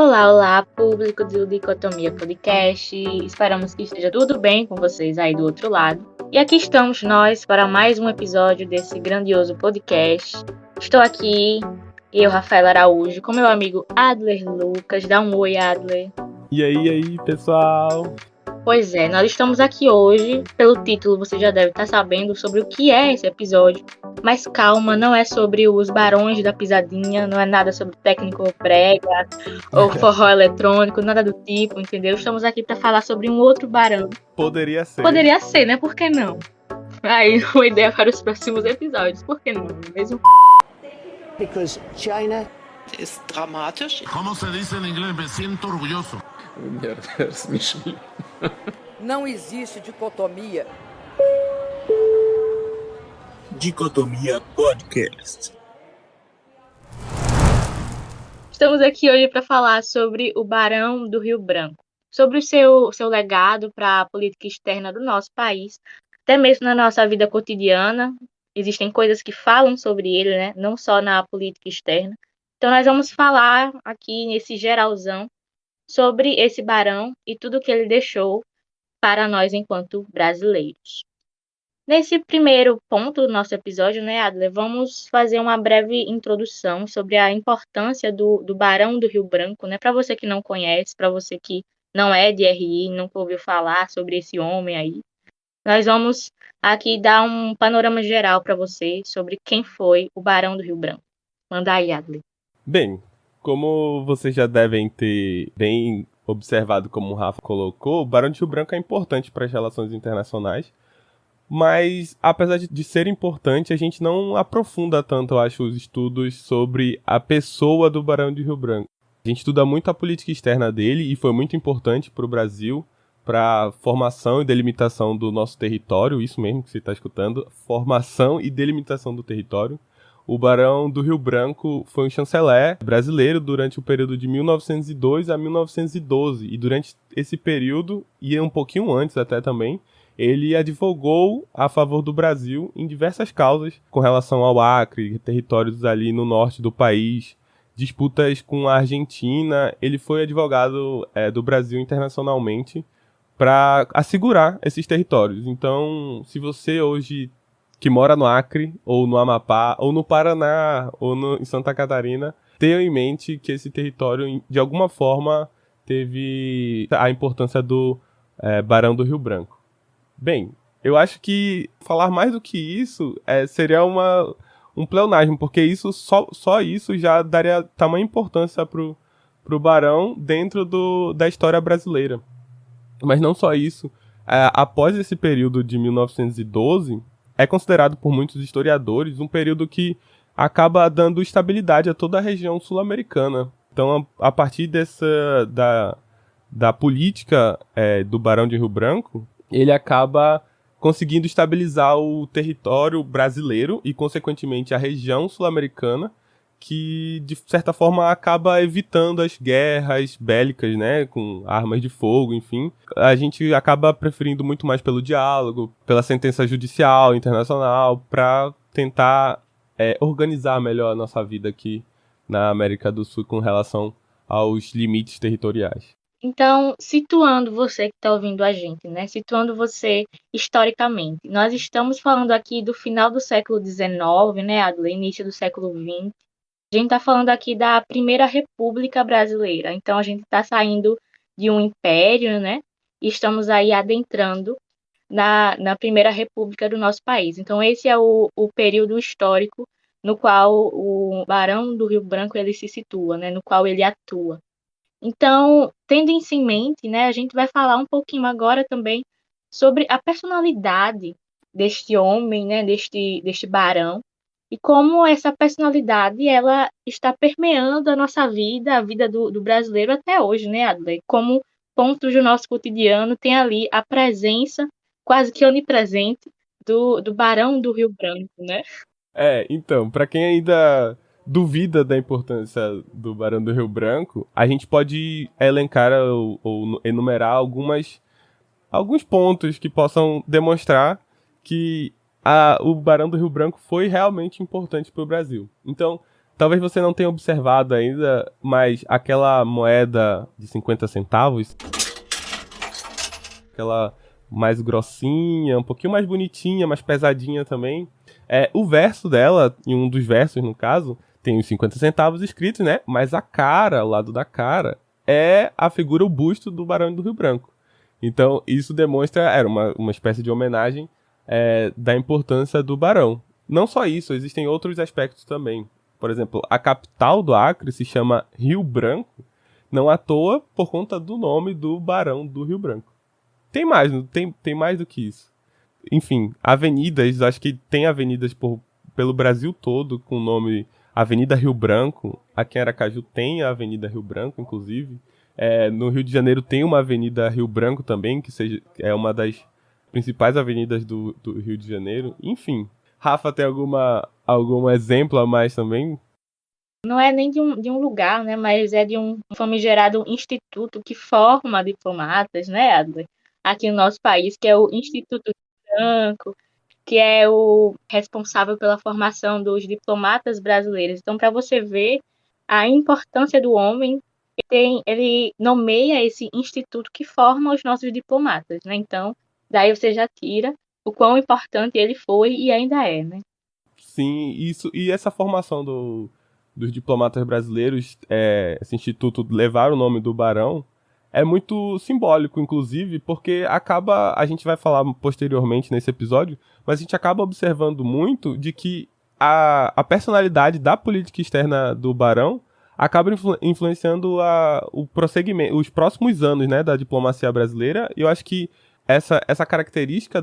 Olá, público do Dicotomia Podcast. Esperamos que esteja tudo bem com vocês aí do outro lado. E aqui estamos nós para mais um episódio desse grandioso podcast. Estou aqui, eu, Rafael Araújo, com meu amigo Adler Lucas. Dá um oi, Adler. E aí, pessoal? Pois é, nós estamos aqui hoje, pelo título você já deve estar sabendo sobre o que é esse episódio, mas calma, não é sobre os barões da pisadinha, não é nada sobre técnico brega ou forró eletrônico, nada do tipo, entendeu? Estamos aqui para falar sobre um outro barão. Poderia ser. Poderia ser, né? Por que não? Aí, uma ideia para os próximos episódios, por que não? Mesmo? Because China ist dramatisch. ¿Cómo se dice en inglés? Me siento orgulloso. Não existe dicotomia. Dicotomia Podcast. Estamos aqui hoje para falar sobre o Barão do Rio Branco, sobre o seu legado para a política externa do nosso país, até mesmo na nossa vida cotidiana. Existem coisas que falam sobre ele, né? Não só na política externa. Então nós vamos falar aqui nesse geralzão sobre esse barão e tudo que ele deixou para nós enquanto brasileiros. Nesse primeiro ponto do nosso episódio, né, Adler, vamos fazer uma breve introdução sobre a importância do Barão do Rio Branco, né, para você que não conhece, para você que não é de RI, nunca ouviu falar sobre esse homem aí. Nós vamos aqui dar um panorama geral para você sobre quem foi o Barão do Rio Branco. Manda aí, Adler. Bem, como vocês já devem ter bem observado, como o Rafa colocou, o Barão de Rio Branco é importante para as relações internacionais, mas apesar de ser importante, a gente não aprofunda tanto, eu acho, os estudos sobre a pessoa do Barão de Rio Branco. A gente estuda muito a política externa dele e foi muito importante para o Brasil, para a formação e delimitação do nosso território, isso mesmo que você está escutando, formação e delimitação do território. O Barão do Rio Branco foi um chanceler brasileiro durante o período de 1902 a 1912. E durante esse período, e um pouquinho antes até também, ele advogou a favor do Brasil em diversas causas com relação ao Acre, territórios ali no norte do país, disputas com a Argentina. Ele foi advogado do Brasil internacionalmente para assegurar esses territórios. Então, se você hoje que mora no Acre, ou no Amapá, ou no Paraná, ou em Santa Catarina, tenha em mente que esse território, de alguma forma, teve a importância do Barão do Rio Branco. Bem, eu acho que falar mais do que isso seria um pleonasmo, porque isso só isso já daria tamanha importância pro Barão dentro da história brasileira. Mas não só isso, após esse período de 1912... é considerado por muitos historiadores um período que acaba dando estabilidade a toda a região sul-americana. Então, a partir da política do Barão de Rio Branco, ele acaba conseguindo estabilizar o território brasileiro e, consequentemente, a região sul-americana, que, de certa forma, acaba evitando as guerras bélicas, né, com armas de fogo, enfim. A gente acaba preferindo muito mais pelo diálogo, pela sentença judicial internacional, para tentar organizar melhor a nossa vida aqui na América do Sul com relação aos limites territoriais. Então, situando você que está ouvindo a gente, né? Situando você historicamente, nós estamos falando aqui do final do século XIX, né, do início do século XX. A gente está falando aqui da Primeira República Brasileira. Então, a gente está saindo de um império, né? E estamos aí adentrando na Primeira República do nosso país. Então, esse é o período histórico no qual o Barão do Rio Branco ele se situa, né? No qual ele atua. Então, tendo isso em mente, né? A gente vai falar um pouquinho agora também sobre a personalidade deste homem, né? Deste barão. E como essa personalidade ela está permeando a nossa vida, a vida do brasileiro até hoje, né, Adler? Como pontos do nosso cotidiano tem ali a presença quase que onipresente do Barão do Rio Branco, né? Então, para quem ainda duvida da importância do Barão do Rio Branco, a gente pode elencar ou enumerar alguns pontos que possam demonstrar que o Barão do Rio Branco foi realmente importante para o Brasil. Então, Talvez você não tenha observado ainda, mas aquela moeda de 50 centavos, aquela mais grossinha, um pouquinho mais bonitinha, mais pesadinha também, o verso dela, em um dos versos no caso, tem os 50 centavos escritos, né? Mas a cara, o lado da cara, é a figura, o busto do Barão do Rio Branco. Então, isso demonstra, era uma espécie de homenagem da importância do Barão. Não só isso, existem outros aspectos também. Por exemplo, a capital do Acre se chama Rio Branco, não à toa por conta do nome do Barão do Rio Branco. Tem mais, tem mais do que isso. Enfim, avenidas, acho que tem avenidas pelo Brasil todo com o nome Avenida Rio Branco. Aqui em Aracaju tem a Avenida Rio Branco, inclusive. No Rio de Janeiro tem uma Avenida Rio Branco também, que é uma das principais avenidas do Rio de Janeiro. Enfim, Rafa, tem algum exemplo a mais também? Não é nem de um lugar, né? Mas é de um famigerado instituto que forma diplomatas, né, Adler? Aqui no nosso país, que é o Instituto Branco, que é o responsável pela formação dos diplomatas brasileiros. Então, para você ver a importância do homem, ele nomeia esse instituto que forma os nossos diplomatas, né? Então, daí você já tira o quão importante ele foi e ainda é, né? Sim, isso. E essa formação dos diplomatas brasileiros, esse instituto levar o nome do Barão, é muito simbólico, inclusive, porque a gente vai falar posteriormente nesse episódio, mas a gente acaba observando muito de que a personalidade da política externa do Barão acaba influenciando o prosseguimento, os próximos anos, né, da diplomacia brasileira. E eu acho que essa característica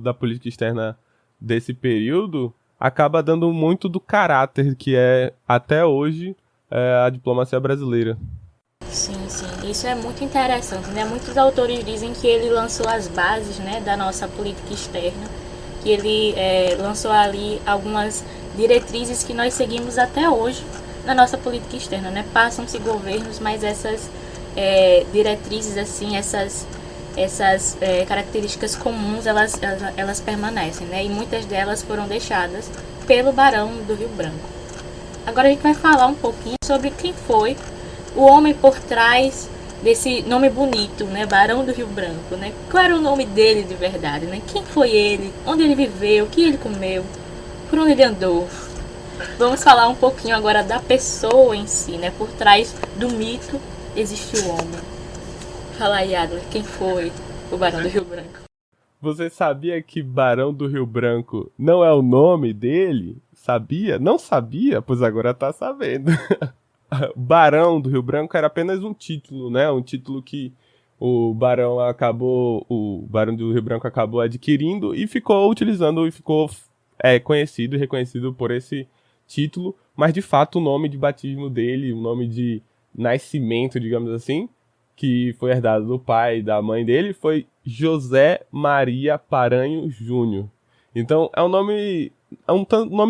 da política externa desse período acaba dando muito do caráter que é, até hoje, a diplomacia brasileira. Sim, sim. Isso é muito interessante, né? Muitos autores dizem que ele lançou as bases, né, da nossa política externa, que ele lançou ali algumas diretrizes que nós seguimos até hoje na nossa política externa, né? Passam-se governos, mas essas diretrizes, assim, essas características comuns, elas permanecem, né? E muitas delas foram deixadas pelo Barão do Rio Branco. Agora a gente vai falar um pouquinho sobre quem foi o homem por trás desse nome bonito, né? Barão do Rio Branco, né? Qual era o nome dele de verdade, né? Quem foi ele? Onde ele viveu? O que ele comeu? Por onde ele andou? Vamos falar um pouquinho agora da pessoa em si, né? Por trás do mito existe o homem. Fala aí, Adler, quem foi o Barão do Rio Branco? Você sabia que Barão do Rio Branco não é o nome dele? Sabia? Não sabia? Pois agora tá sabendo. Barão do Rio Branco era apenas um título, né? Um título que o Barão do Rio Branco acabou adquirindo e ficou utilizando e ficou conhecido e reconhecido por esse título, mas de fato o nome de batismo dele, o nome de nascimento, digamos assim, que foi herdado do pai e da mãe dele, foi José Maria Paranho Júnior. Então é um nome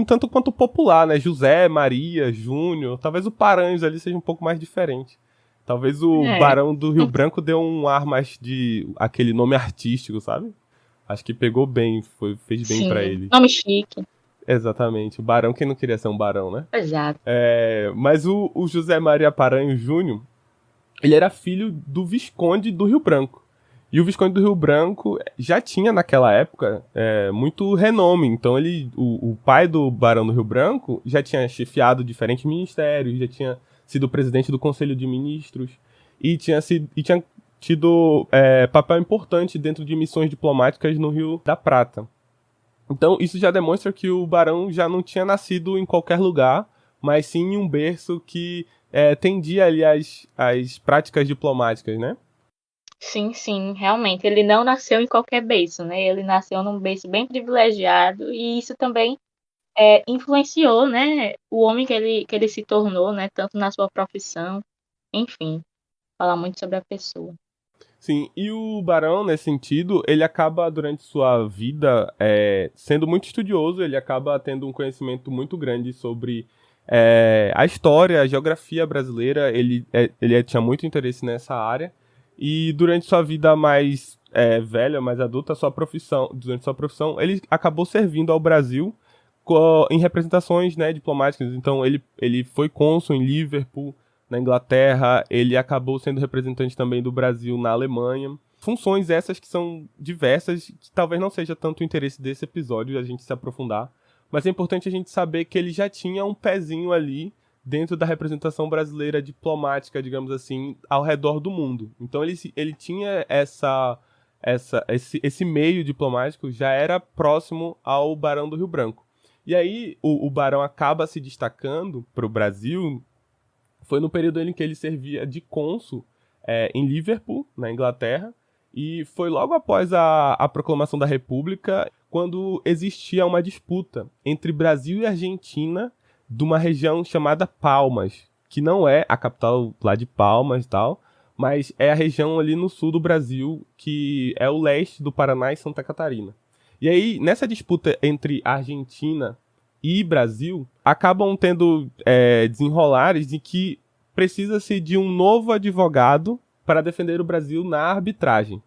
tanto quanto popular, né? José, Maria, Júnior. Talvez o Paranhos ali seja um pouco mais diferente. Talvez o Barão do Rio Branco deu um ar mais de aquele nome artístico, sabe? Acho que pegou bem, fez bem pra ele. Nome chique. Exatamente. O Barão, quem não queria ser um barão, né? Exato. Mas o José Maria Paranhos Júnior, ele era filho do Visconde do Rio Branco. E o Visconde do Rio Branco já tinha, naquela época, muito renome. Então, o pai do Barão do Rio Branco já tinha chefiado diferentes ministérios, já tinha sido presidente do Conselho de Ministros e tinha tido papel importante dentro de missões diplomáticas no Rio da Prata. Então, isso já demonstra que o Barão já não tinha nascido em qualquer lugar, mas sim em um berço que tendia ali às práticas diplomáticas, né? Sim, sim, realmente. Ele não nasceu em qualquer berço, né? Ele nasceu num berço bem privilegiado e isso também influenciou, né, o homem que ele se tornou, né? Tanto na sua profissão, enfim, falar muito sobre a pessoa. Sim, e o Barão, nesse sentido, ele acaba, durante sua vida, sendo muito estudioso, ele acaba tendo um conhecimento muito grande sobre a história, a geografia brasileira, ele tinha muito interesse nessa área, e durante sua vida mais velha, mais adulta, durante sua profissão, ele acabou servindo ao Brasil em representações, né, diplomáticas. Então ele foi cônsul em Liverpool, na Inglaterra, ele acabou sendo representante também do Brasil na Alemanha. Funções essas que são diversas, que talvez não seja tanto o interesse desse episódio a gente se aprofundar, mas é importante a gente saber que ele já tinha um pezinho ali dentro da representação brasileira diplomática, digamos assim, ao redor do mundo. Então ele tinha esse meio diplomático, já era próximo ao Barão do Rio Branco. E aí o Barão acaba se destacando para o Brasil, foi no período em que ele servia de cônsul em Liverpool, na Inglaterra, e foi logo após a proclamação da República, quando existia uma disputa entre Brasil e Argentina de uma região chamada Palmas, que não é a capital lá de Palmas e tal, mas é a região ali no sul do Brasil, que é o leste do Paraná e Santa Catarina. E aí, nessa disputa entre Argentina e Brasil, acabam tendo desenrolares de que precisa-se de um novo advogado para defender o Brasil na arbitragem.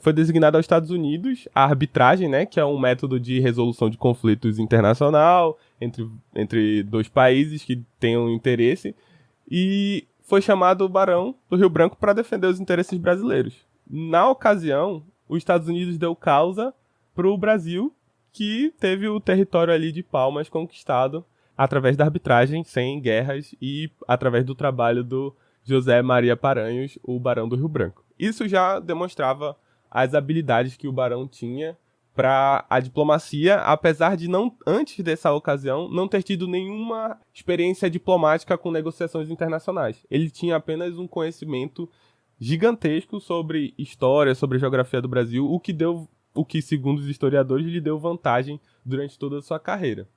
Foi designado aos Estados Unidos a arbitragem, né, que é um método de resolução de conflitos internacional entre dois países que tenham interesse, e foi chamado o Barão do Rio Branco para defender os interesses brasileiros. Na ocasião, os Estados Unidos deu causa para o Brasil, que teve o território ali de Palmas conquistado através da arbitragem, sem guerras, e através do trabalho do José Maria Paranhos, o Barão do Rio Branco. Isso já demonstrava as habilidades que o Barão tinha para a diplomacia, apesar de, antes dessa ocasião, não ter tido nenhuma experiência diplomática com negociações internacionais. Ele tinha apenas um conhecimento gigantesco sobre história, sobre geografia do Brasil, o que, segundo os historiadores, lhe deu vantagem durante toda a sua carreira.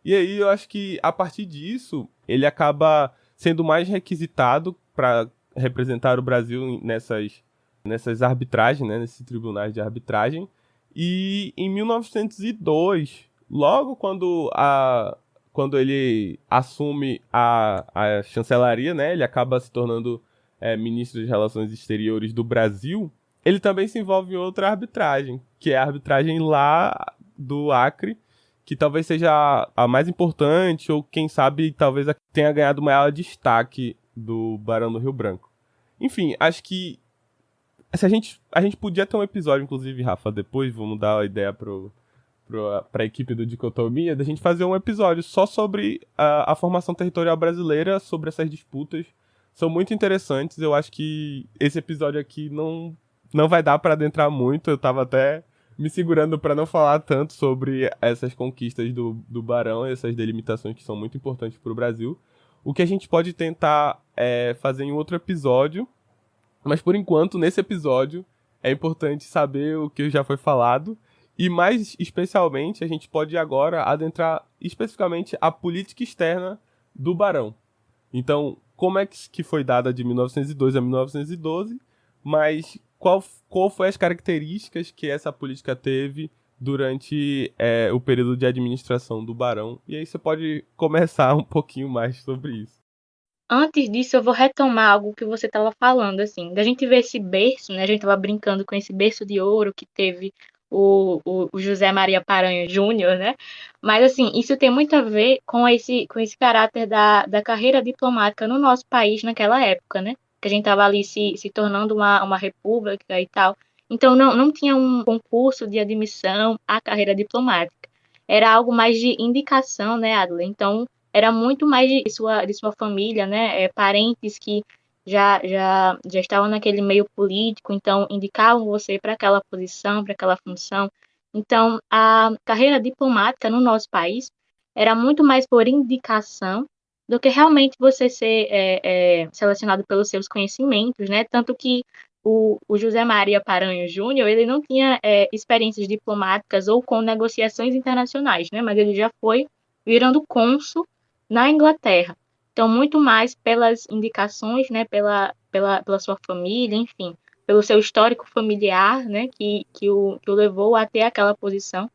E aí eu acho que, a partir disso, ele acaba sendo mais requisitado para representar o Brasil nessas arbitragens, né, nesses tribunais de arbitragem. E em 1902, logo quando ele assume a chancelaria, né, ele acaba se tornando ministro de Relações Exteriores do Brasil, ele também se envolve em outra arbitragem, que é a arbitragem lá do Acre, que talvez seja a mais importante, ou quem sabe talvez tenha ganhado maior destaque do Barão do Rio Branco. Enfim, acho que a gente podia ter um episódio, inclusive, Rafa, depois, vamos dar a ideia para a equipe do Dicotomia, da gente fazer um episódio só sobre a formação territorial brasileira, sobre essas disputas. São muito interessantes, eu acho que esse episódio aqui não vai dar para adentrar muito, eu tava até me segurando para não falar tanto sobre essas conquistas do Barão, essas delimitações que são muito importantes para o Brasil. O que a gente pode tentar fazer em outro episódio, mas por enquanto, nesse episódio, é importante saber o que já foi falado, e mais especialmente, a gente pode agora adentrar especificamente a política externa do Barão. Então, como é que foi dada de 1902 a 1912, mas qual foi as características que essa política teve durante o período de administração do Barão. E aí você pode começar um pouquinho mais sobre isso. Antes disso, eu vou retomar algo que você estava falando, assim, da gente ver esse berço, né? A gente estava brincando com esse berço de ouro que teve o José Maria Paranhos Júnior, né? Mas, assim, isso tem muito a ver com esse caráter da carreira diplomática no nosso país naquela época, né? Que a gente estava ali se tornando uma república e tal. Então, não tinha um concurso de admissão à carreira diplomática. Era algo mais de indicação, né, Adler? Então, era muito mais de sua família, né? Parentes que já estavam naquele meio político, então indicavam você para aquela posição, para aquela função. Então, a carreira diplomática no nosso país era muito mais por indicação do que realmente você ser selecionado pelos seus conhecimentos, né? Tanto que o José Maria Paranhos Júnior, ele não tinha experiências diplomáticas ou com negociações internacionais, né? Mas ele já foi virando cônsul na Inglaterra. Então, muito mais pelas indicações, né, pela sua família, enfim, pelo seu histórico familiar, né, que o levou até aquela posição,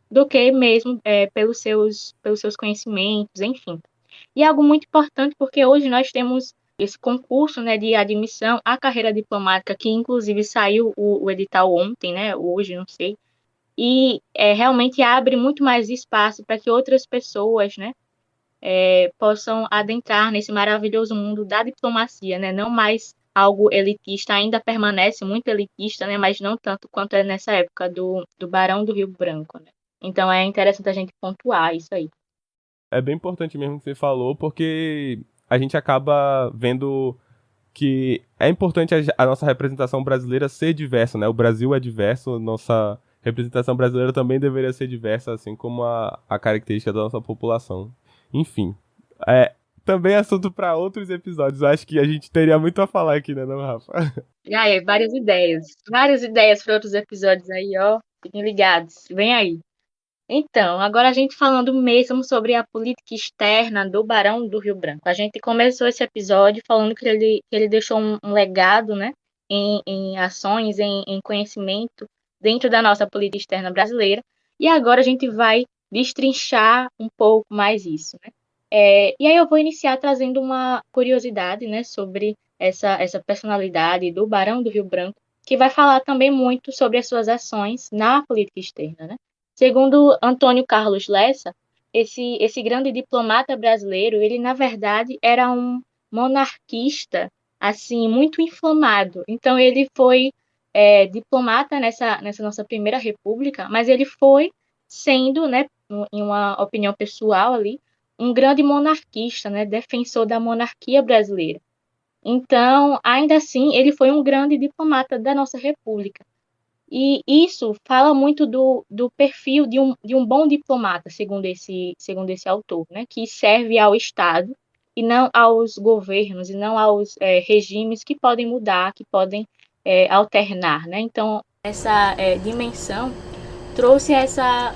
do que mesmo pelos seus conhecimentos, enfim. E algo muito importante, porque hoje nós temos esse concurso, né, de admissão à carreira diplomática, que inclusive saiu o edital ontem, né, hoje, não sei, e realmente abre muito mais espaço para que outras pessoas, né, possam adentrar nesse maravilhoso mundo da diplomacia, né, não mais algo elitista, ainda permanece muito elitista, né, mas não tanto quanto é nessa época do Barão do Rio Branco, né. Então é interessante a gente pontuar isso aí. É bem importante mesmo que você falou, porque a gente acaba vendo que é importante a nossa representação brasileira ser diversa, né? O Brasil é diverso, nossa representação brasileira também deveria ser diversa, assim como a característica da nossa população. Enfim, também é assunto para outros episódios. Eu acho que a gente teria muito a falar aqui, né, não, Rafa? E aí, várias ideias para outros episódios aí, ó. Fiquem ligados, vem aí. Então, agora a gente falando mesmo sobre a política externa do Barão do Rio Branco. A gente começou esse episódio falando que ele deixou um legado, né, em ações, em conhecimento dentro da nossa política externa brasileira. E agora a gente vai destrinchar um pouco mais isso, né? E aí eu vou iniciar trazendo uma curiosidade, né, sobre essa personalidade do Barão do Rio Branco, que vai falar também muito sobre as suas ações na política externa, né? Segundo Antônio Carlos Lessa, esse grande diplomata brasileiro, ele na verdade era um monarquista, assim, muito inflamado. Então ele foi diplomata nessa nossa primeira república, mas ele foi sendo, né, em uma opinião pessoal ali, um grande monarquista, né, defensor da monarquia brasileira. Então, ainda assim, ele foi um grande diplomata da nossa república. E isso fala muito do perfil de um bom diplomata, segundo esse autor, né? Que serve ao Estado e não aos governos, e não aos regimes que podem mudar, que podem alternar, né? Então, essa dimensão trouxe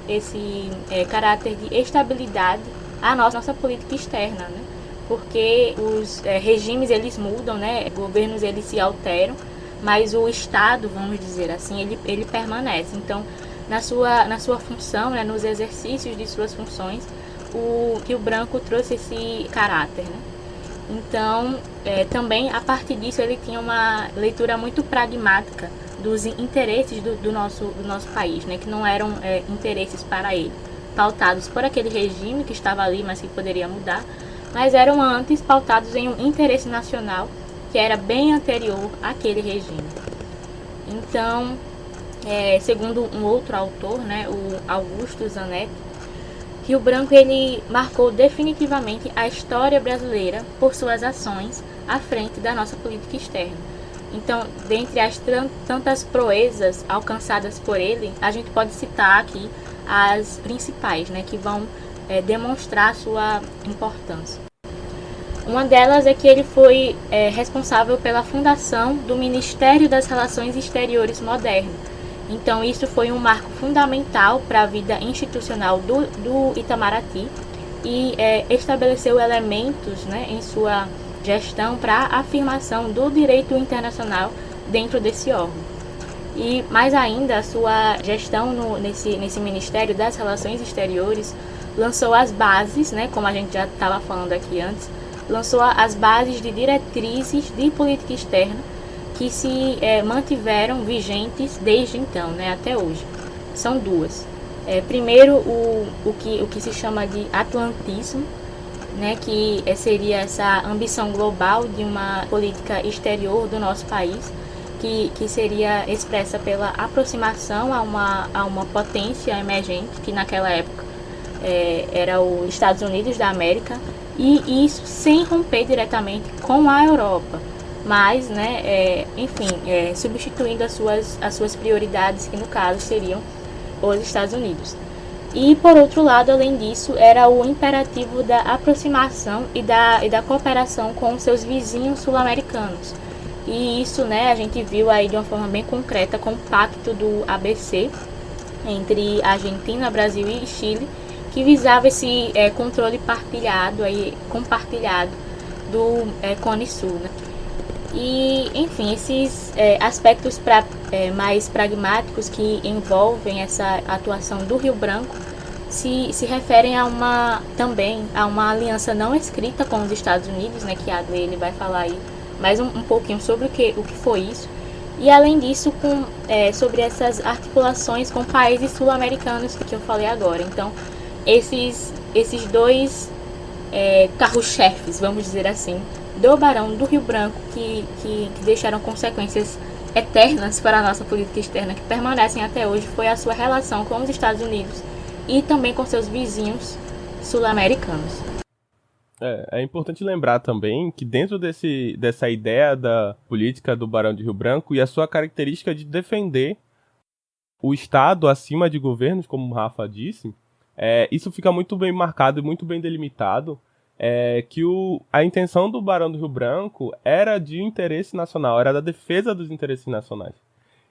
esse caráter de estabilidade à nossa política externa, né? Porque os regimes, eles mudam, né? Governos, eles se alteram, mas o Estado, vamos dizer assim, ele permanece. Então, na sua função, né, nos exercícios de suas funções, o Rio Branco trouxe esse caráter, né? Então, também, a partir disso, ele tinha uma leitura muito pragmática dos interesses do nosso país, né, que não eram interesses para ele, pautados por aquele regime que estava ali, mas que poderia mudar, mas eram antes pautados em um interesse nacional que era bem anterior àquele regime. Então, segundo um outro autor, né, o Augusto Zanetti, Rio Branco ele marcou definitivamente a história brasileira por suas ações à frente da nossa política externa. Então, dentre as tantas proezas alcançadas por ele, a gente pode citar aqui as principais, né, que vão demonstrar sua importância. Uma delas é que ele foi responsável pela fundação do Ministério das Relações Exteriores moderno. Então, isso foi um marco fundamental para a vida institucional do Itamaraty e estabeleceu elementos, né, em sua gestão para a afirmação do direito internacional dentro desse órgão. E mais ainda, a sua gestão nesse Ministério das Relações Exteriores lançou as bases, né, como a gente já estava falando aqui antes, lançou as bases de diretrizes de política externa que se mantiveram vigentes desde então, né, até hoje. São duas. Primeiro, o que se chama de atlantismo, né, que seria essa ambição global de uma política exterior do nosso país, que seria expressa pela aproximação a uma potência emergente, que naquela época era os Estados Unidos da América, e isso sem romper diretamente com a Europa, mas, né, substituindo as suas prioridades, que no caso seriam os Estados Unidos. E, por outro lado, além disso, era o imperativo da aproximação e da cooperação com seus vizinhos sul-americanos. E isso, né, a gente viu aí de uma forma bem concreta com o Pacto do ABC entre Argentina, Brasil e Chile, que visava esse controle compartilhado do Cone Sul, né? E, enfim, esses aspectos mais pragmáticos que envolvem essa atuação do Rio Branco se referem também a uma aliança não escrita com os Estados Unidos, né, que a Adley vai falar aí mais um pouquinho sobre o que foi isso, E além disso, sobre essas articulações com países sul-americanos que eu falei agora. Então, esses dois carro-chefes, vamos dizer assim, do Barão do Rio Branco, que deixaram consequências eternas para a nossa política externa, que permanecem até hoje, foi a sua relação com os Estados Unidos e também com seus vizinhos sul-americanos. É importante lembrar também que dentro dessa ideia da política do Barão de Rio Branco e a sua característica de defender o Estado acima de governos, como o Rafa disse, isso fica muito bem marcado e muito bem delimitado, que a intenção do Barão do Rio Branco era de interesse nacional, era da defesa dos interesses nacionais.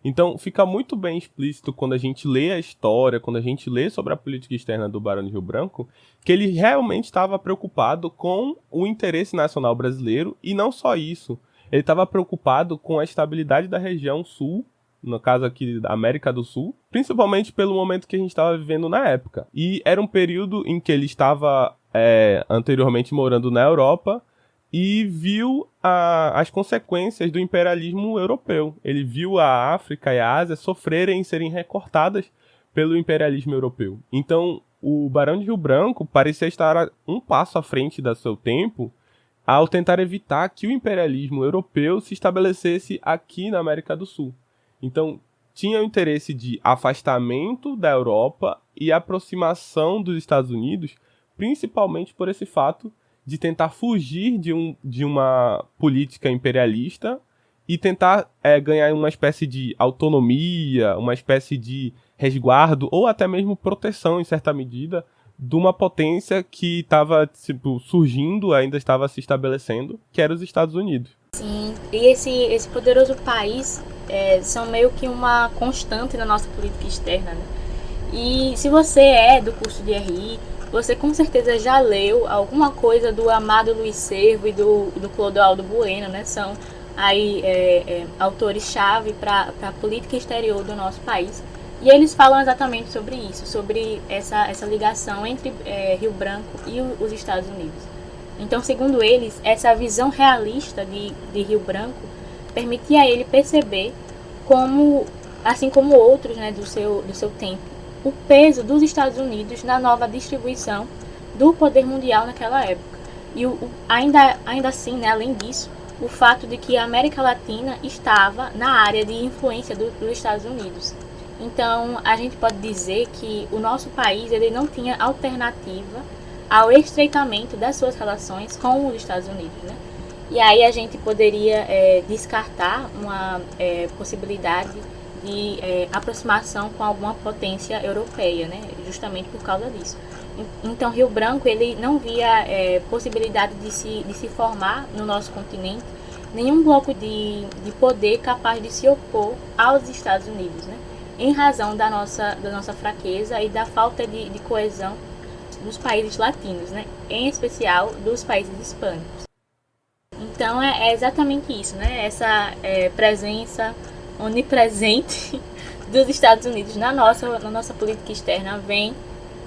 Então fica muito bem explícito quando a gente lê a história, quando a gente lê sobre a política externa do Barão de Rio Branco, que ele realmente estava preocupado com o interesse nacional brasileiro, e não só isso, ele estava preocupado com a estabilidade da região sul, no caso aqui da América do Sul, principalmente pelo momento que a gente estava vivendo na época. E era um período em que ele estava anteriormente morando na Europa e viu as consequências do imperialismo europeu. Ele viu a África e a Ásia sofrerem e serem recortadas pelo imperialismo europeu. Então, o Barão de Rio Branco parecia estar um passo à frente do seu tempo ao tentar evitar que o imperialismo europeu se estabelecesse aqui na América do Sul. Então, tinha o interesse de afastamento da Europa e aproximação dos Estados Unidos, principalmente por esse fato de tentar fugir de uma política imperialista e tentar ganhar uma espécie de autonomia, uma espécie de resguardo ou até mesmo proteção, em certa medida, de uma potência que estava surgindo, ainda estava se estabelecendo, que era os Estados Unidos. Sim, e esse poderoso país são meio que uma constante na nossa política externa, né? E se você é do curso de RI, você com certeza já leu alguma coisa do Amado Luiz Cervo e do Clodoaldo Bueno, né? São aí autores-chave para a política exterior do nosso país. E eles falam exatamente sobre isso, sobre essa ligação entre Rio Branco e os Estados Unidos. Então, segundo eles, essa visão realista de Rio Branco permitia a ele perceber como, assim como outros, né, do seu tempo, o peso dos Estados Unidos na nova distribuição do poder mundial naquela época. E ainda assim, né, além disso, o fato de que a América Latina estava na área de influência dos Estados Unidos. Então, a gente pode dizer que o nosso país ele não tinha alternativa ao estreitamento das suas relações com os Estados Unidos, né? E aí a gente poderia descartar uma possibilidade de aproximação com alguma potência europeia, né? Justamente por causa disso. Então, Rio Branco ele não via possibilidade de se formar no nosso continente nenhum bloco de poder capaz de se opor aos Estados Unidos, né? Em razão da nossa fraqueza e da falta de coesão dos países latinos, né? Em especial dos países hispânicos. Então é exatamente isso, né? Essa presença onipresente dos Estados Unidos na nossa política externa vem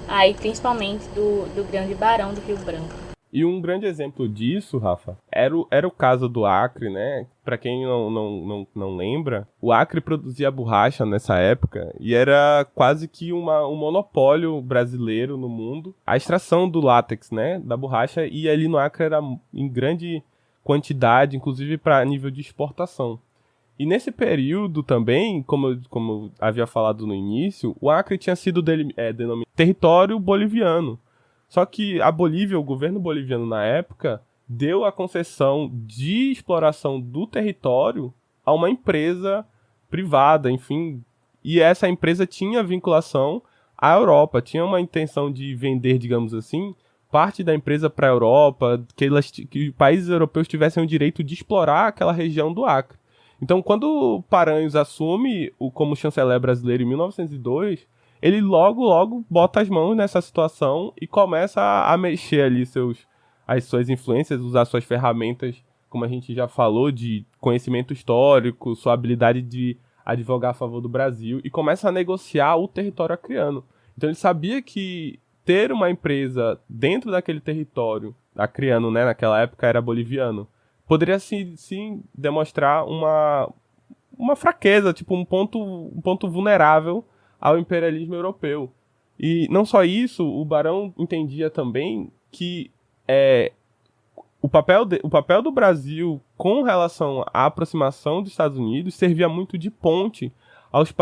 aí principalmente do grande Barão do Rio Branco. E um grande exemplo disso, Rafa, era o caso do Acre, né? Para quem não lembra, o Acre produzia borracha nessa época e era quase que um monopólio brasileiro no mundo. A extração do látex, né, da borracha, e ali no Acre era em grande quantidade, inclusive para nível de exportação. E nesse período também, como eu havia falado no início, o Acre tinha sido denominado território boliviano. Só que a Bolívia, o governo boliviano na época, deu a concessão de exploração do território a uma empresa privada, enfim. E essa empresa tinha vinculação à Europa, tinha uma intenção de vender, digamos assim, parte da empresa para a Europa, que países europeus tivessem o direito de explorar aquela região do Acre. Então, quando Paranhos assume como chanceler brasileiro em 1902, ele logo bota as mãos nessa situação e começa a mexer ali as suas influências, usar suas ferramentas, como a gente já falou, de conhecimento histórico, sua habilidade de advogar a favor do Brasil, e começa a negociar o território acreano. Então ele sabia que ter uma empresa dentro daquele território acreano, né, naquela época era boliviano, poderia sim demonstrar uma fraqueza, tipo um ponto vulnerável ao imperialismo europeu. E não só isso, o Barão entendia também que o papel do Brasil com relação à aproximação dos Estados Unidos servia muito de ponte aos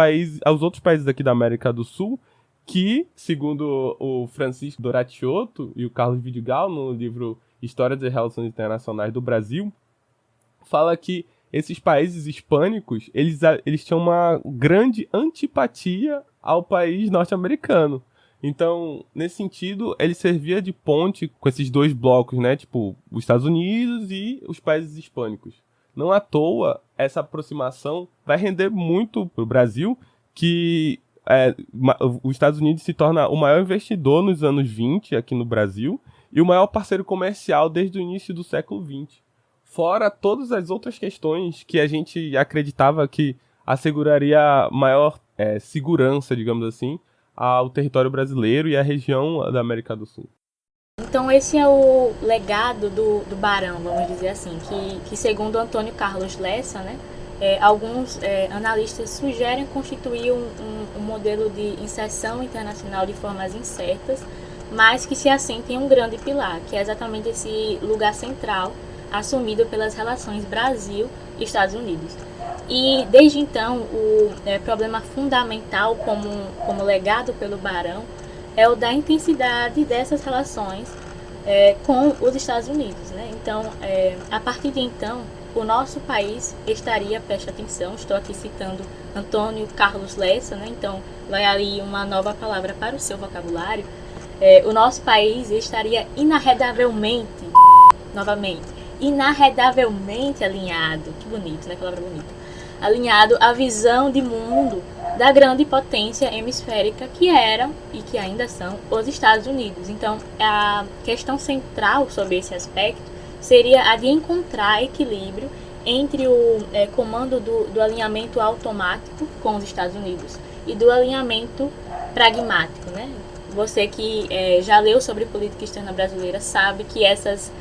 outros países aqui da América do Sul, que, segundo o Francisco Doratiotto e o Carlos Vidigal, no livro História das Relações Internacionais do Brasil, fala que esses países hispânicos, eles tinham uma grande antipatia ao país norte-americano. Então, nesse sentido, ele servia de ponte com esses dois blocos, né? Tipo, os Estados Unidos e os países hispânicos. Não à toa, essa aproximação vai render muito para o Brasil, que os Estados Unidos se torna o maior investidor nos anos 20 aqui no Brasil e o maior parceiro comercial desde o início do século 20. Fora todas as outras questões que a gente acreditava que asseguraria maior segurança, digamos assim, ao território brasileiro e à região da América do Sul. Então esse é o legado do Barão, vamos dizer assim, que segundo Antônio Carlos Lessa, né, alguns analistas sugerem constituir um modelo de inserção internacional de formas incertas, mas que se assenta em um grande pilar, que é exatamente esse lugar central assumido pelas relações Brasil e Estados Unidos. E desde então o problema fundamental como legado pelo Barão é o da intensidade dessas relações com os Estados Unidos, né? Então, a partir de então, o nosso país estaria, preste atenção, estou aqui citando Antônio Carlos Lessa, né? Então vai ali uma nova palavra para o seu vocabulário. O nosso país estaria inarredavelmente alinhado, que bonito, né? Palavra bonita. Alinhado à visão de mundo da grande potência hemisférica que eram e que ainda são os Estados Unidos. Então, a questão central sobre esse aspecto seria a de encontrar equilíbrio entre o comando do alinhamento automático com os Estados Unidos e do alinhamento pragmático, né? Você que já leu sobre política externa brasileira sabe que essas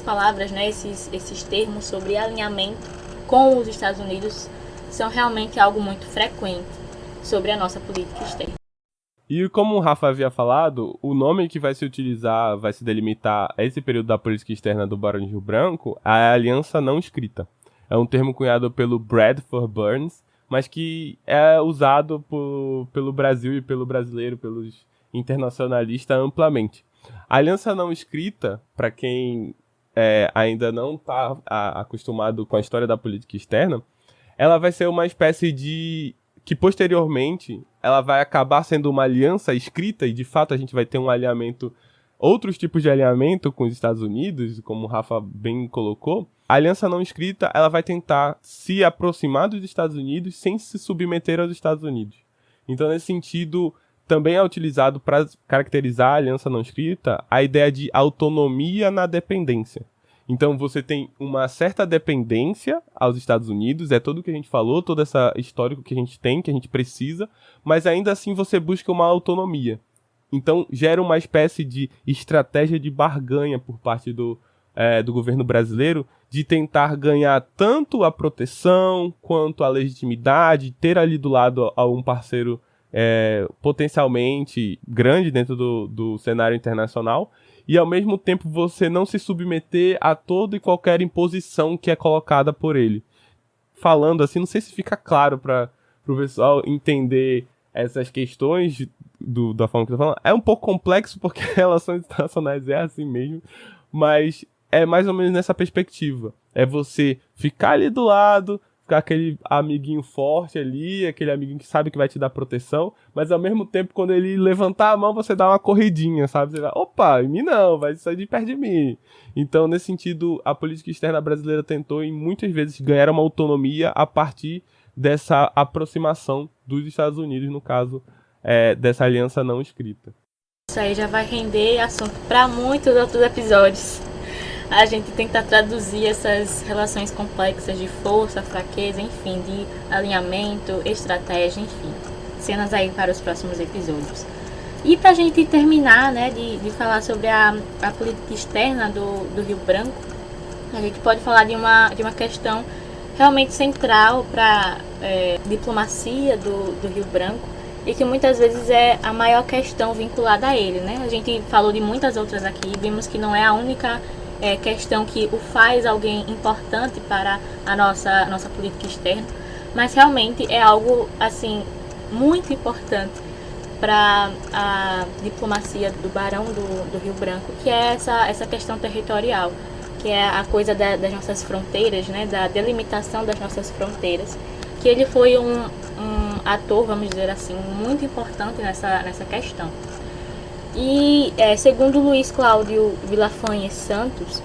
palavras, né, esses termos sobre alinhamento com os Estados Unidos são realmente algo muito frequente sobre a nossa política externa. E como o Rafa havia falado, o nome que vai se utilizar, vai se delimitar a esse período da política externa do Barão de Rio Branco, é a aliança não escrita. É um termo cunhado pelo Bradford Burns, mas que é usado pelo Brasil e pelo brasileiro, pelos internacionalistas amplamente. A aliança não escrita, para quem ainda não está acostumado com a história da política externa, ela vai ser uma espécie de... que posteriormente ela vai acabar sendo uma aliança escrita e de fato a gente vai ter um alinhamento, outros tipos de alinhamento com os Estados Unidos, como o Rafa bem colocou. A aliança não escrita ela vai tentar se aproximar dos Estados Unidos sem se submeter aos Estados Unidos. Então, nesse sentido, também é utilizado para caracterizar a aliança não escrita a ideia de autonomia na dependência. Então você tem uma certa dependência aos Estados Unidos, é tudo o que a gente falou, todo esse histórico que a gente tem, que a gente precisa, mas ainda assim você busca uma autonomia. Então gera uma espécie de estratégia de barganha por parte do governo brasileiro de tentar ganhar tanto a proteção quanto a legitimidade, ter ali do lado a um parceiro potencialmente grande dentro do cenário internacional, e ao mesmo tempo você não se submeter a toda e qualquer imposição que é colocada por ele. Falando assim, não sei se fica claro para o pessoal entender essas questões da forma que eu tô falando. É um pouco complexo porque relações internacionais é assim mesmo, mas é mais ou menos nessa perspectiva. É você ficar ali do lado, ficar aquele amiguinho forte ali, aquele amiguinho que sabe que vai te dar proteção, mas ao mesmo tempo, quando ele levantar a mão, você dá uma corridinha, sabe? Você vai, opa, em mim não, vai sair de perto de mim. Então, nesse sentido, a política externa brasileira tentou, em muitas vezes, ganhar uma autonomia a partir dessa aproximação dos Estados Unidos, no caso, dessa aliança não escrita. Isso aí já vai render assunto para muitos outros episódios. A gente tenta traduzir essas relações complexas de força, fraqueza, enfim, de alinhamento, estratégia, enfim. Cenas aí para os próximos episódios. E pra gente terminar, né, de falar sobre a política externa do Rio Branco, a gente pode falar de uma questão realmente central para diplomacia do Rio Branco e que muitas vezes é a maior questão vinculada a ele, né? A gente falou de muitas outras aqui, vimos que não é a única questão que o faz alguém importante para a nossa política externa, mas realmente é algo assim muito importante para a diplomacia do Barão do Rio Branco, que é essa questão territorial, que é a coisa das nossas fronteiras, né, da delimitação das nossas fronteiras, que ele foi um ator, vamos dizer assim, muito importante nessa questão. E segundo Luiz Cláudio Villafañe Santos,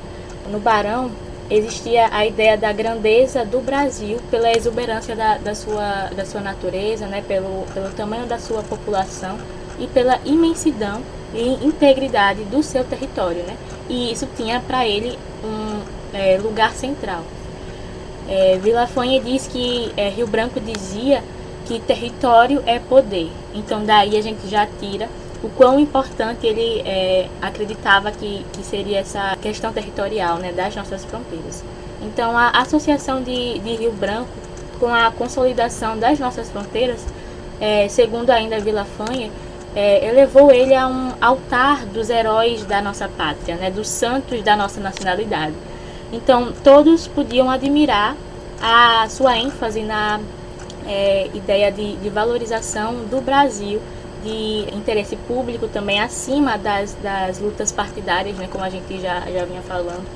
no Barão existia a ideia da grandeza do Brasil pela exuberância da sua natureza, né, pelo tamanho da sua população e pela imensidão e integridade do seu território, né? E isso tinha para ele um lugar central. Villafañe diz que Rio Branco dizia que território é poder. Então daí a gente já tira o quão importante ele acreditava que seria essa questão territorial, né, das nossas fronteiras. Então a associação de Rio Branco com a consolidação das nossas fronteiras, segundo ainda Villafañe, elevou ele a um altar dos heróis da nossa pátria, né, dos santos da nossa nacionalidade. Então todos podiam admirar a sua ênfase na ideia de valorização do Brasil, de interesse público também acima das lutas partidárias, né, como a gente já vinha falando,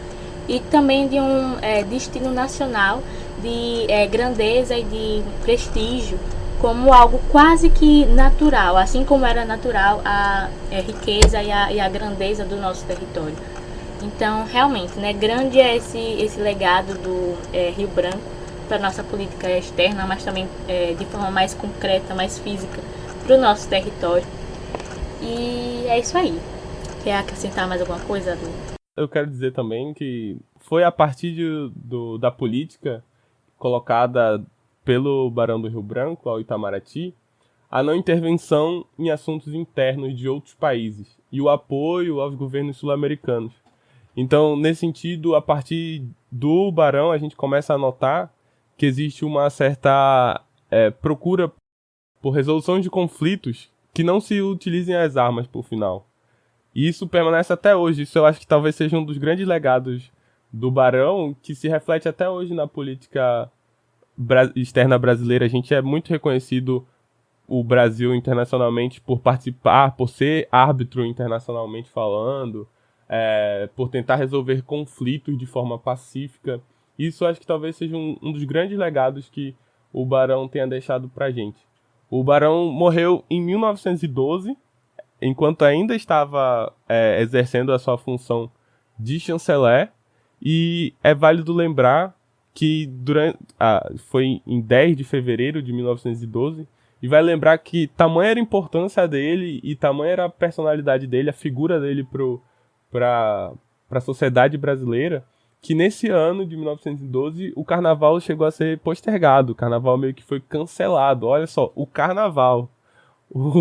e também de um destino nacional de grandeza e de prestígio, como algo quase que natural, assim como era natural a riqueza e a grandeza do nosso território. Então, realmente, né, grande é esse legado do Rio Branco para a nossa política externa, mas também de forma mais concreta, mais física, para o nosso território. E é isso aí. Quer acrescentar mais alguma coisa, Adu? Eu quero dizer também que foi a partir da política colocada pelo Barão do Rio Branco, ao Itamaraty, a não intervenção em assuntos internos de outros países e o apoio aos governos sul-americanos. Então, nesse sentido, a partir do Barão, a gente começa a notar que existe uma certa procura por resolução de conflitos que não se utilizem as armas, por final. E isso permanece até hoje. Isso eu acho que talvez seja um dos grandes legados do Barão, que se reflete até hoje na política externa brasileira. A gente é muito reconhecido, o Brasil, internacionalmente, por participar, por ser árbitro internacionalmente falando, por tentar resolver conflitos de forma pacífica. Isso eu acho que talvez seja um dos grandes legados que o Barão tenha deixado pra gente. O Barão morreu em 1912, enquanto ainda estava exercendo a sua função de chanceler, e é válido lembrar que foi em 10 de fevereiro de 1912, e vai lembrar que tamanha era a importância dele e tamanha era a personalidade dele, a figura dele para a sociedade brasileira, que nesse ano de 1912 o carnaval chegou a ser postergado, o carnaval meio que foi cancelado. Olha só, o carnaval,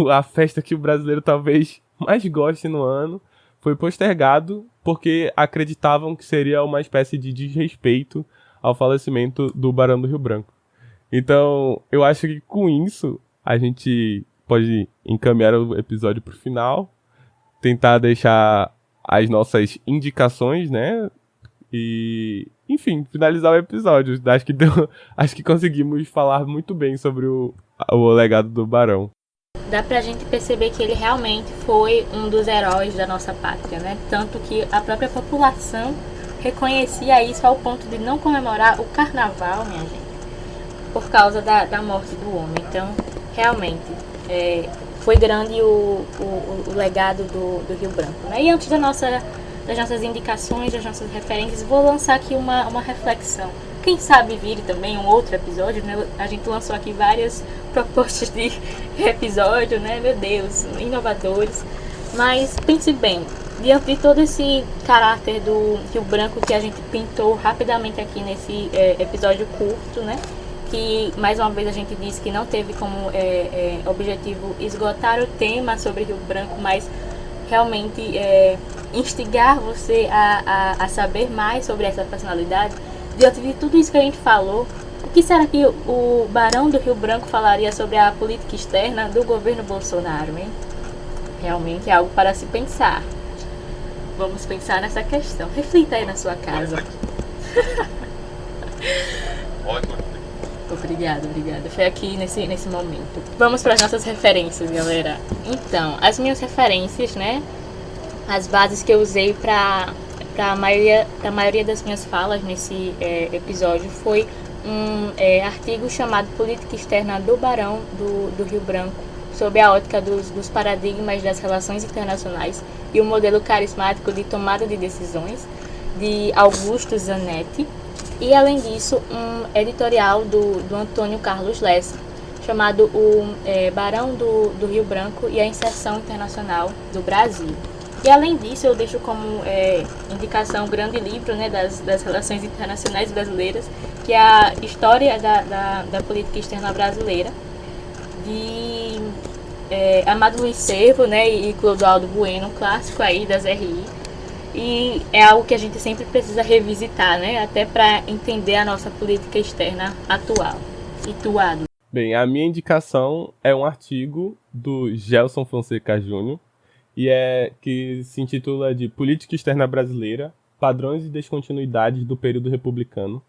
a festa que o brasileiro talvez mais goste no ano, foi postergado porque acreditavam que seria uma espécie de desrespeito ao falecimento do Barão do Rio Branco. Então, eu acho que com isso a gente pode encaminhar o episódio para o final, tentar deixar as nossas indicações, né? E, enfim, finalizar o episódio. Acho que conseguimos falar muito bem sobre o legado do Barão. Dá pra gente perceber que ele realmente foi um dos heróis da nossa pátria, né? Tanto que a própria população reconhecia isso ao ponto de não comemorar o carnaval, minha gente, por causa da morte do homem. Então, realmente, foi grande o legado do Rio Branco, né? E antes das nossas indicações, das nossas referências, vou lançar aqui uma reflexão. Quem sabe vire também um outro episódio, né? A gente lançou aqui várias propostas de episódio, né? Meu Deus, inovadores. Mas pense bem, diante de todo esse caráter do Rio Branco que a gente pintou rapidamente aqui nesse episódio curto, né? Que, mais uma vez, a gente disse que não teve como objetivo esgotar o tema sobre Rio Branco, mas realmente instigar você a saber mais sobre essa personalidade. Diante de tudo isso que a gente falou, O que será que o Barão do Rio Branco falaria sobre a política externa do governo Bolsonaro, hein? Realmente é algo para se pensar. Vamos pensar nessa questão. Reflita aí na sua casa. Obrigada. Foi aqui nesse momento. Vamos para as nossas referências, galera. Então, as minhas referências, né? As bases que eu usei para a maioria das minhas falas nesse episódio foi um artigo chamado Política Externa do Barão do Rio Branco, sob a ótica dos paradigmas das relações internacionais e o modelo carismático de tomada de decisões, de Augusto Zanetti. E, além disso, um editorial do Antônio Carlos Lessa, chamado O Barão do Rio Branco e a Inserção Internacional do Brasil. E, além disso, eu deixo como indicação um grande livro, né, das relações internacionais brasileiras, que é a História da Política Externa Brasileira, de Amado Luiz Cervo, né, e Clodoaldo Bueno, um clássico aí das RI. E é algo que a gente sempre precisa revisitar, né? Até para entender a nossa política externa atual. E tu, Ado? Bem, a minha indicação é um artigo do Gelson Fonseca Júnior, que se intitula de Política Externa Brasileira, Padrões e Descontinuidades do Período Republicano.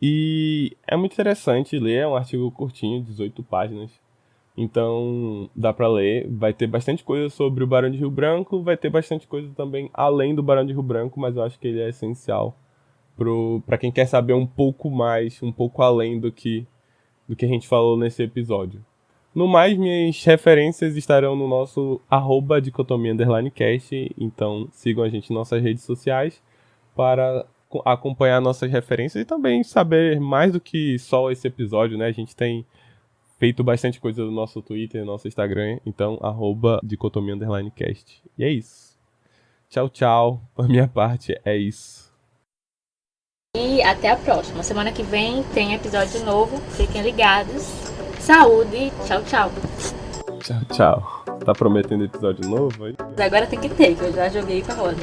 E é muito interessante ler, é um artigo curtinho, 18 páginas. Então, dá pra ler, vai ter bastante coisa sobre o Barão de Rio Branco, vai ter bastante coisa também além do Barão de Rio Branco, mas eu acho que ele é essencial pra quem quer saber um pouco mais, um pouco além do que a gente falou nesse episódio. No mais, minhas referências estarão no nosso @dicotomia_cast, então sigam a gente em nossas redes sociais para acompanhar nossas referências e também saber mais do que só esse episódio, né? A gente tem feito bastante coisa no nosso Twitter, no nosso Instagram, então @dicotomia_cast. E é isso. Tchau. Por minha parte, é isso. E até a próxima. Semana que vem tem episódio novo. Fiquem ligados. Saúde. Tchau. Tchau. Tá prometendo episódio novo aí? Agora tem que ter, que eu já joguei pra roda.